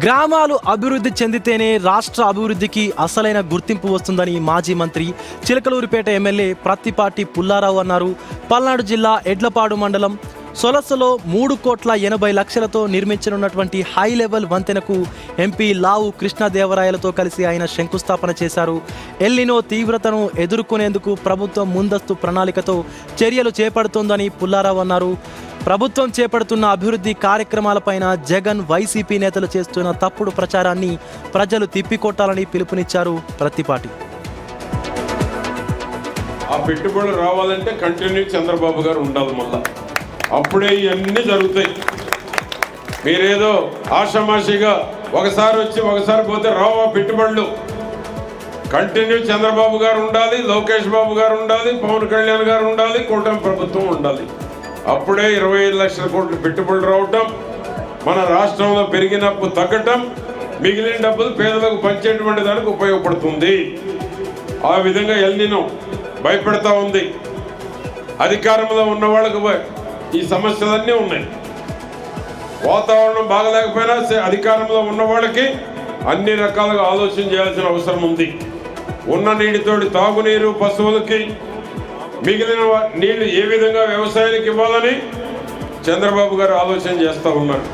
గ్రామాలు అభివృద్ధి చెందితేనే రాష్ట్ర అభివృద్ధికి అసలైన గుర్తింపు వస్తుందని మాజీ మంత్రి చిలకలూరిపేట ఎమ్మెల్యే ప్రత్తిపాటి పుల్లారావు అన్నారు. పల్నాడు జిల్లా ఎడ్లపాడు మండలం సొలసలో 3,80,00,000తో నిర్మించనున్నటువంటి హై లెవెల్ వంతెనకు ఎంపీ లావు కృష్ణదేవరాయలతో కలిసి ఆయన శంకుస్థాపన చేశారు. ఎల్నినో తీవ్రతను ఎదుర్కొనేందుకు ప్రభుత్వం ముందస్తు ప్రణాళికతో చర్యలు చేపడుతోందని పుల్లారావు అన్నారు. ప్రభుత్వం చేపడుతున్న అభివృద్ధి కార్యక్రమాలపైన జగన్ వైసీపీ నేతలు చేస్తున్న తప్పుడు ప్రచారాన్ని ప్రజలు తిప్పికొట్టాలని పిలుపునిచ్చారు ప్రత్తిపాటి. ఆ పెట్టుబడులు రావాలంటే కంటిన్యూ చంద్రబాబు గారు ఉండాలి, మళ్ళా అప్పుడే ఇవన్నీ జరుగుతాయి. మీరేదో ఆషామాషిగా ఒకసారి వచ్చి ఒకసారి పోతే రావు ఆ పెట్టుబడులు. కంటిన్యూ చంద్రబాబు గారు ఉండాలి, లోకేష్ బాబు గారు ఉండాలి, పవన్ కళ్యాణ్ గారు ఉండాలి, కూటమి ప్రభుత్వం ఉండాలి. అప్పుడే 25 లక్షల కోట్లు పెట్టుబడులు రావటం, మన రాష్ట్రంలో పెరిగిన అప్పు తగ్గటం, మిగిలిన డబ్బులు పేదలకు పంచేటువంటి దానికి ఉపయోగపడుతుంది. ఆ విధంగా ఎల్నినో భయపెడతా ఉంది. అధికారంలో ఉన్న వాళ్ళకు ఈ సమస్యలన్నీ ఉన్నాయి. వాతావరణం బాగలేకపోయినా అధికారంలో ఉన్న వాళ్ళకి అన్ని రకాలుగా ఆలోచన చేయాల్సిన అవసరం ఉంది. ఉన్న నీటితోటి తాగునీరు, పశువులకి మిగిలిన నీళ్లు ఏ విధంగా వ్యవసాయానికి ఇవ్వాలని చంద్రబాబు గారు ఆలోచన చేస్తూ ఉన్నారు.